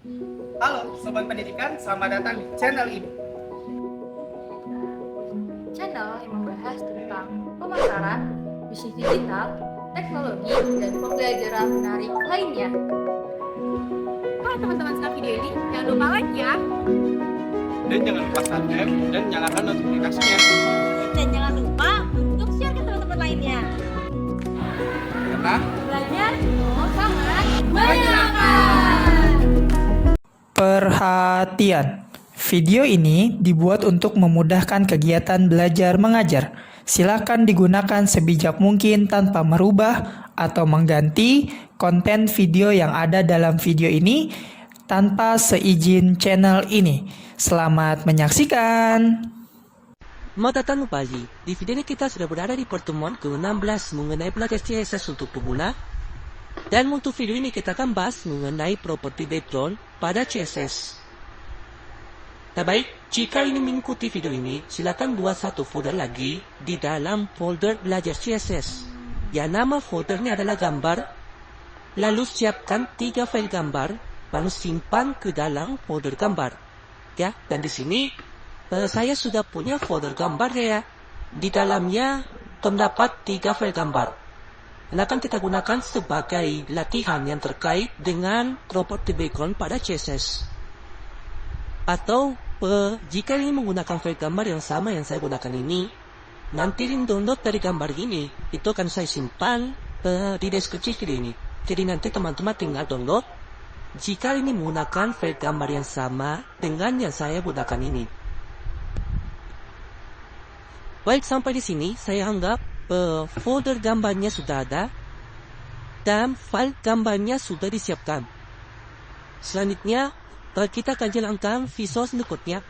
Halo Sobat Pendidikan, selamat datang di channel ini. Channel yang membahas tentang pemasaran, bisnis digital, teknologi, dan pembelajaran menarik lainnya. Kalau teman-teman suka video ini, jangan lupa like ya. Dan jangan lupa subscribe dan nyalakan notifikasinya. Dan jangan lupa untuk share ke teman-teman lainnya. Karena Belajar sangat menyenangkan. Perhatian, video ini dibuat untuk memudahkan kegiatan belajar mengajar. Silakan digunakan sebijak mungkin tanpa merubah atau mengganti konten video yang ada dalam video ini tanpa seizin channel ini. Selamat menyaksikan. Magandang pagi. Di video ini kita sudah berada di pertemuan ke-16 mengenai belajar CSS untuk pemula. Dan untuk video ini kita akan bahas mengenai properti background pada CSS. Nah baik, jika ingin mengikuti video ini, silakan buat satu folder lagi di dalam folder belajar CSS. Yang nama foldernya adalah gambar. Lalu siapkan 3 file gambar, lalu simpan ke dalam folder gambar. Ya, dan di sini saya sudah punya folder gambar ya. Di dalamnya terdapat 3 file gambar. Dan akan kita gunakan sebagai latihan yang terkait dengan properti background pada CSS. Atau jika ingin menggunakan file gambar yang sama yang saya gunakan ini, nanti download dari gambar ini, itu akan saya simpan di deskripsi video ini. Jadi nanti teman-teman tinggal download jika ini menggunakan file gambar yang sama dengan yang saya gunakan ini. Baik, sampai di sini saya anggap folder gambarnya sudah ada dan file gambarnya sudah disiapkan. Selanjutnya kita akan jalankan visual berikutnya.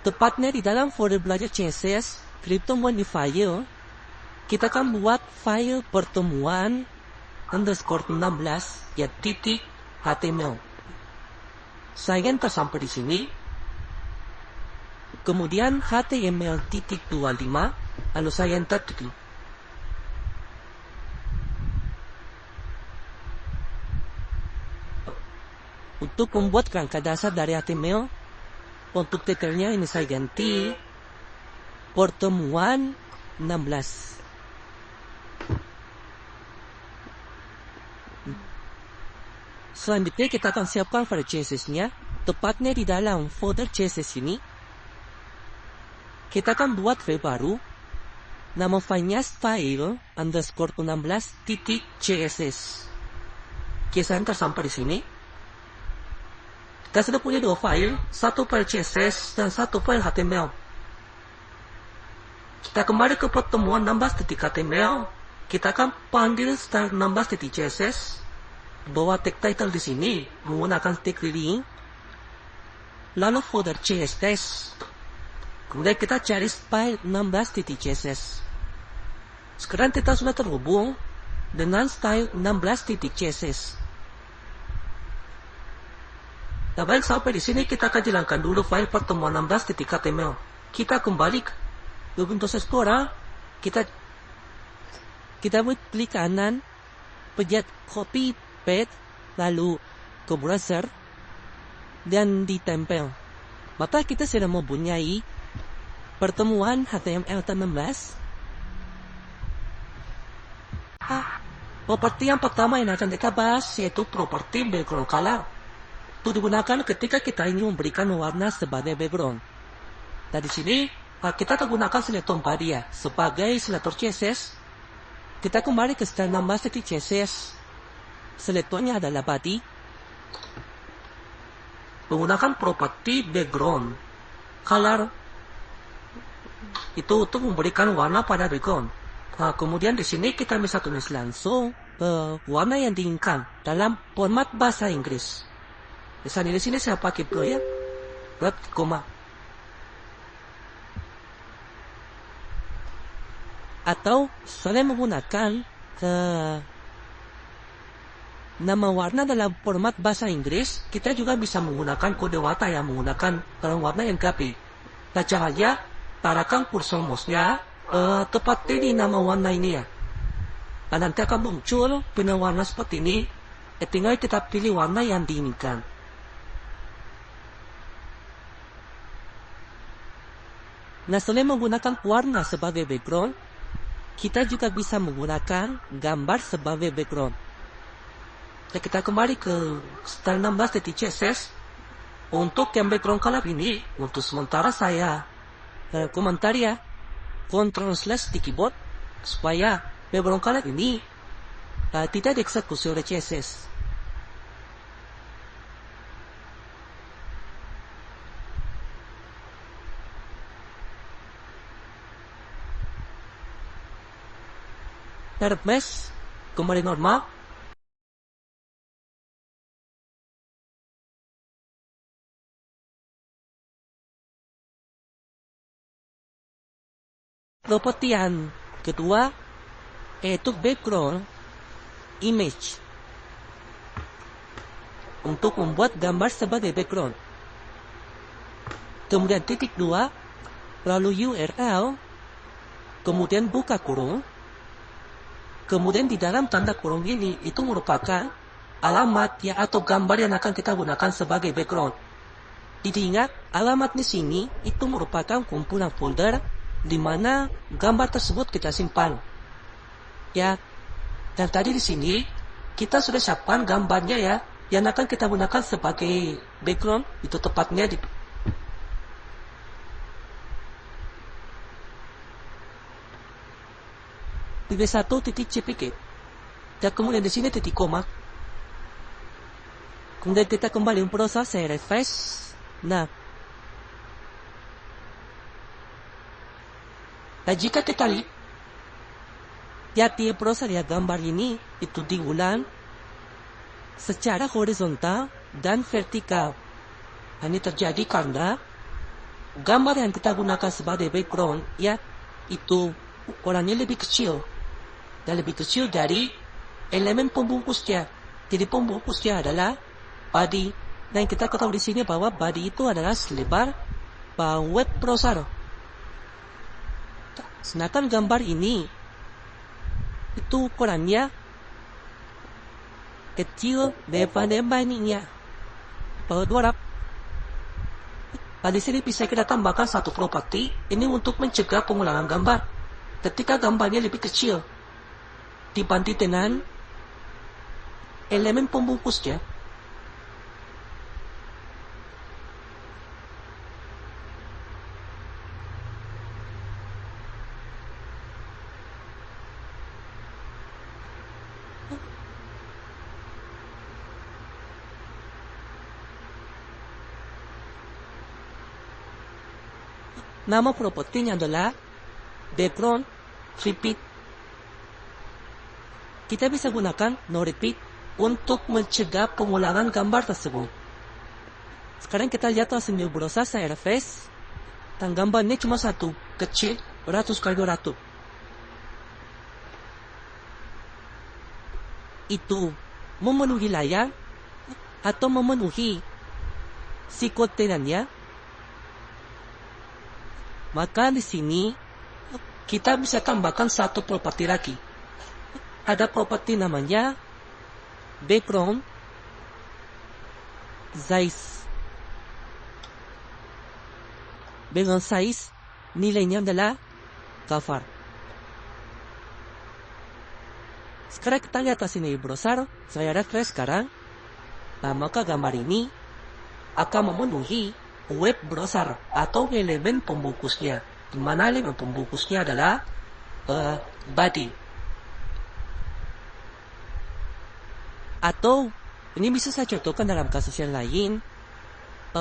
Tepatnya di dalam folder belajar CSS pertemuan di file, kita akan buat file pertemuan _16 ya titik HTML. Saya enter sampai di sini. Kemudian HTML.25, lalu saya enter dulu. Untuk membuat kerangka dasar dari HTML, untuk titelnya ini saya ganti pertemuan 16. Selanjutnya kita akan siapkan file CSS-nya, tepatnya di dalam folder CSS ini. Kita akan buat file baru, nama filenya style _16.css. Kita enter sampai di sini. Kita sudah punya 2 file, satu file CSS dan satu file HTML. Kita kembali ke pertemuan 16.html. Kita akan panggil style 16.css. Bawa tag title di sini menggunakan tag link, lalu folder CSS. Kemudian kita cari file 16.css. Sekarang kita sudah terhubung dengan style 16.css. Nah baik, sampai di sini kita akan jalankan dulu file pertemuan 16.html. Kita kembali ke Windows Explorer. Kita klik kanan, pencet copy paste, lalu ke browser dan ditempel. Maka kita sudah mempunyai pertemuan HTML16. Properti yang pertama yang akan kita bahas yaitu properti background color. Itu digunakan ketika kita ingin memberikan warna sebagai background. Nah di sini kita menggunakan selektor media sebagai selektor CSS. Kita kembali ke style 16.css. Selektornya adalah body. Menggunakan properti background color itu untuk memberikan warna pada background. Nah, kemudian di sini kita bisa tulis langsung warna yang diinginkan dalam format bahasa Inggris. Misalnya di sini saya pakai koma. Atau saya menggunakan nama warna dalam format bahasa Inggris, kita juga bisa menggunakan kode warna yang menggunakan warna yang rapi. Nah caranya, arahkan kursor mouse-nya tepat ini nama warna ini ya. Nanti akan muncul warna seperti ini. Tinggal kita pilih warna yang diinginkan. Nah, selain menggunakan warna sebagai background, kita juga bisa menggunakan gambar sebagai background. Nah, kita kembali ke style 16.css. Untuk yang background color ini, untuk sementara saya komentar ya, Ctrl// di keyboard, supaya background color ini tidak dieksekusi oleh CSS. Mesh kembali normal. Properti yang kedua yaitu background image. Untuk membuat gambar sebagai background. Kemudian titik 2, lalu URL, kemudian buka kurung. Kemudian di dalam tanda kurung ini itu merupakan alamat ya atau gambar yang akan kita gunakan sebagai background. Diingat alamat di sini itu merupakan kumpulan folder di mana gambar tersebut kita simpan. Ya, dan tadi di sini kita sudah siapkan gambarnya ya, yang akan kita gunakan sebagai background. Itu tepatnya di B1.cpk. Dan kemudian di sini titik koma. Kemudian kita kembali memproses, saya refresh. Nah, jika kita lihat di proses ya gambar ini itu diulang secara horizontal dan vertikal. Ini terjadi karena gambar yang kita gunakan sebagai background ya itu ukurannya lebih kecil dan lebih kecil dari elemen pembungkusnya. Jadi pembungkusnya adalah body. Dan kita ketahui di sini bahwa body itu adalah selebar web browser. Sedangkan gambar ini itu ukurannya kecil daripada ininya. Bahwa di sini bisa kita tambahkan satu properti ini untuk mencegah pengulangan gambar. Ketika gambarnya lebih kecil dibanding dengan elemen pembungkusnya. Nama propertinya adalah background repeat. Kita bisa gunakan no repeat untuk mencegah pengulangan gambar tersebut. Sekarang kita lihat langsung di browser, saya refresh. Dan gambarnya cuma satu, kecil, 100x200. Itu memenuhi layar atau memenuhi si kontenannya. Maka di sini kita bisa tambahkan satu properti lagi. Ada properti namanya background size. Background size nilainya adalah cover. Sekarang kita lihat di sini browser, saya refresh sekarang. Nah, maka gambar ini akan memenuhi web browser atau elemen pembungkusnya, di mana elemen pembungkusnya adalah body. Atau ini bisa saya contohkan dalam kasus yang lain.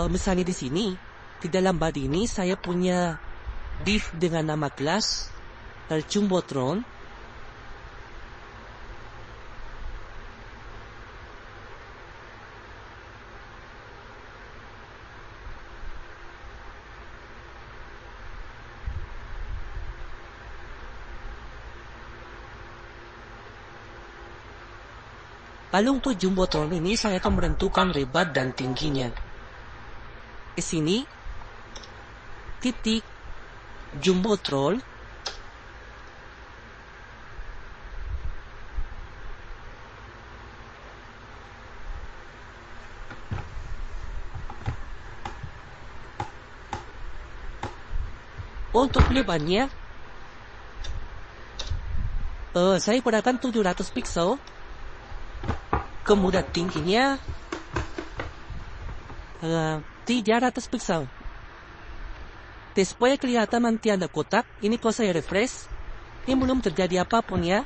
Misalnya di sini di dalam body ini saya punya div dengan nama kelas Jumbotron. Lalu untuk Jumbotron ini saya akan menentukan lebar dan tingginya. Di sini titik Jumbotron Untuk lebarnya, saya gunakan 700 pixel. Kemudian tingginya 300 pixel. Supaya kelihatan nanti ada kotak, ini kalau saya refresh, ini belum terjadi apapun ya.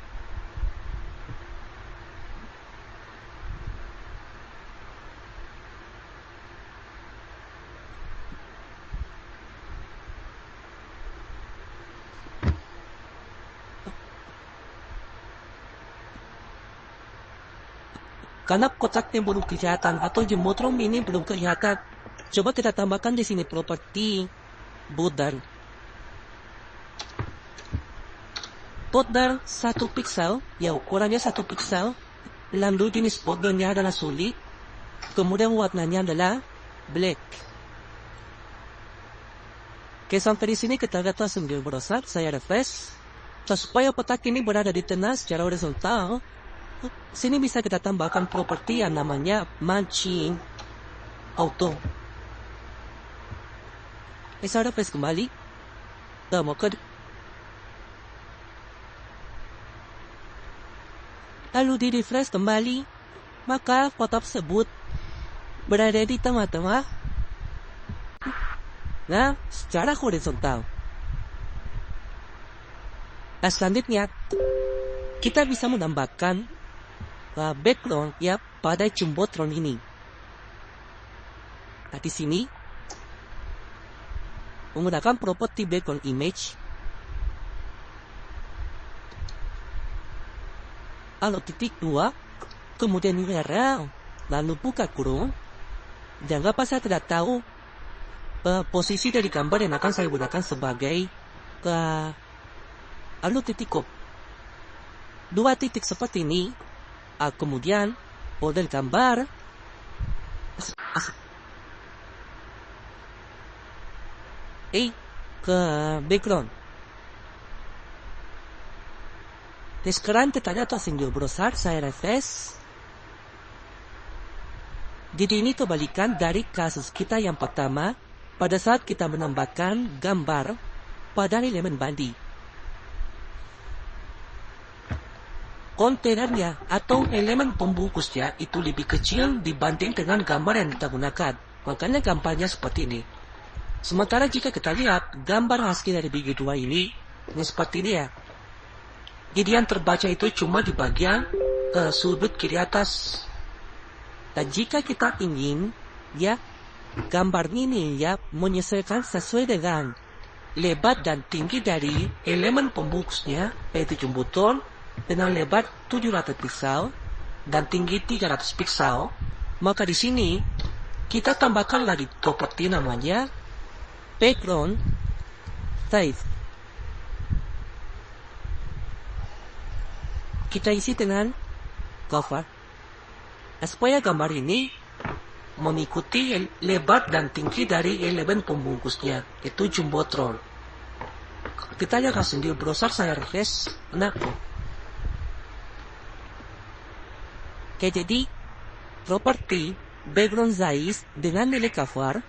Karena kotaknya belum kelihatan atau jembotron ini belum kelihatan, coba kita tambahkan di sini properti border. Border 1 pixel, ya ukurannya 1 pixel. Lalu jenis bordernya adalah solid. Kemudian warnanya adalah black. Oke, sampai di sini kita lihat langsung di browser. Saya refresh. Supaya kotak ini berada di tengah secara horizontal, sini bisa kita tambahkan properti yang namanya matching auto. Saya refresh kembali. Lalu di refresh kembali, maka kotak tersebut berada di tengah-tengah. Nah, secara horizontal. Nah, selanjutnya kita bisa menambahkan background ya pada jumbotron ini. Nah, di sini menggunakan properti background image. Lalu titik 2, kemudian URL, lalu buka kurung. Jangan lupa saya tidak tahu posisi dari gambar yang akan saya gunakan sebagai lalu titik kop. 2 titik seperti ini. Kemudian model gambar ke background. Sekarang kita lihat langsung di browser. Saya refresh. Jadi ini kebalikan dari kasus kita yang pertama pada saat kita menambahkan gambar pada elemen body. Kontainernya atau elemen pembungkusnya itu lebih kecil dibanding dengan gambar yang kita gunakan. Makanya gambarnya seperti ini. Sementara jika kita lihat gambar hasil dari BG2 ini seperti ini ya. Jadi yang terbaca itu cuma di bagian sudut kiri atas. Dan jika kita ingin ya gambar ini ya menyesuaikan sesuai dengan lebar dan tinggi dari elemen pembungkusnya, yaitu jumbotron dengan lebar 700 pixel dan tinggi 300 pixel, maka di sini kita tambahkan lagi properti namanya background size. Kita isi dengan cover. Nah, supaya gambar ini mengikuti lebar dan tinggi dari elemen pembungkusnya, yaitu jumbotron. Kita lihat langsung di browser. Saya refresh. Nah, oke, jadi properti background size dengan nilai cover,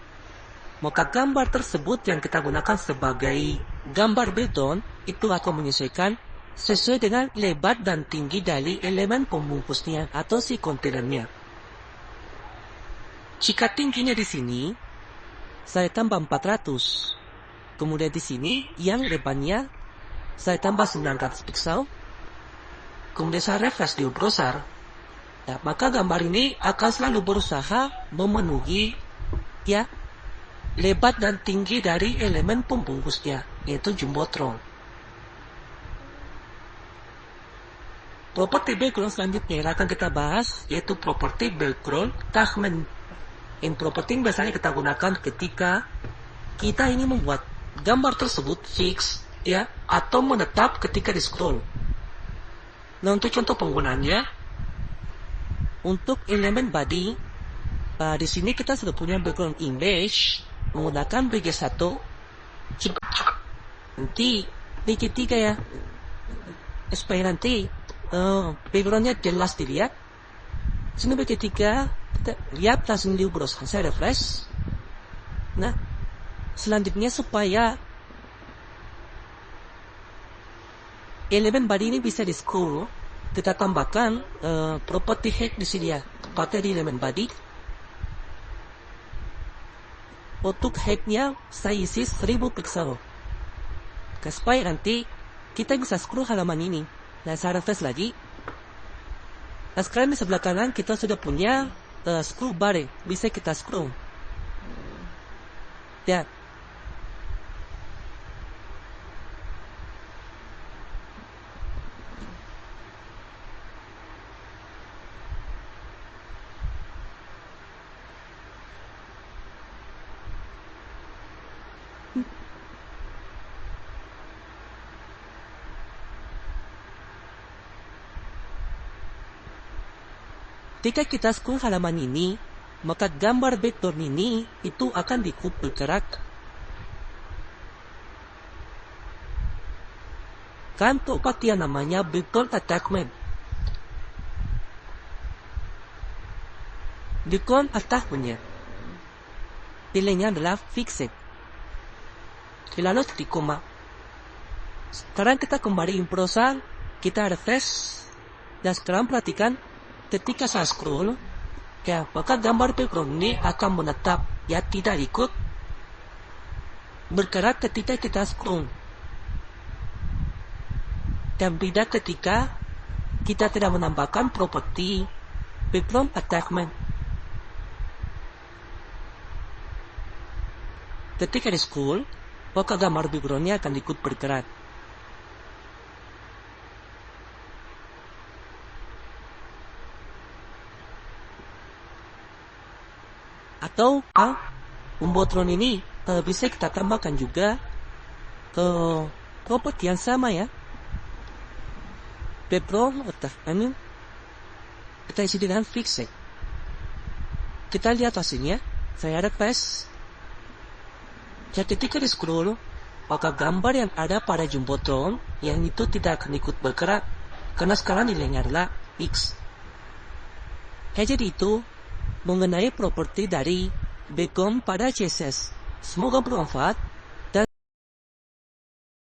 maka gambar tersebut yang kita gunakan sebagai gambar background itu akan menyesuaikan sesuai dengan lebar dan tinggi dari elemen pembungkusnya atau si kontainernya. Jika tingginya di sini, saya tambah 400. Kemudian di sini yang lebarnya saya tambah 900 pixel. Kemudian saya refresh di browser. Nah, maka gambar ini akan selalu berusaha memenuhi ya lebar dan tinggi dari elemen pembungkusnya, yaitu jumbotron. Properti background selanjutnya yang akan kita bahas yaitu properti background attachment. Properti yang biasanya kita gunakan ketika kita ingin membuat gambar tersebut fix ya atau menetap ketika di scroll. Nah, untuk contoh penggunaannya, untuk elemen body, di sini kita sudah punya background image menggunakan BG1. Nanti BG3 ya, supaya nanti backgroundnya jelas dilihat. Sini BG3, kita lihat langsung di browser. Saya refresh. Nah, selanjutnya supaya elemen body ini bisa di-screw. Kita tambahkan property head di sini ya, tepatnya di elemen body. Untuk headnya saya isi 1000 pixel. Supaya nanti kita bisa screw halaman ini. Nah, saya refresh lagi. Nah, sekarang di sebelah kanan kita sudah punya screw bar, bisa kita screw. Ya. Ketika kita scroll halaman ini, maka gambar vektor ini itu akan bergerak. Kan tempat yang namanya vector attachment. Di kolom attachmentnya, pilihnya adalah fixed. Lalu di koma. Sekarang kita kembali improsan, kita refresh, dan sekarang perhatikan. Ketika saya scroll, ya, maka gambar background ini akan menetap, ya, tidak ikut bergerak ketika kita scroll. Dan beda ketika kita tidak menambahkan properti background attachment. Ketika di scroll, maka gambar backgroundnya akan ikut bergerak. Atau Jumbotron ini bisa kita tambahkan juga ke properti yang sama ya. Background attachment kita isi dengan fixed. Kita lihat hasilnya. Saya refresh. Jadi ketika di scroll, maka gambar yang ada pada Jumbotron yang itu tidak akan ikut bergerak karena sekarang nilainya adalah X. Jadi itu mengenai properti dari background pada CSS. Semoga bermanfaat.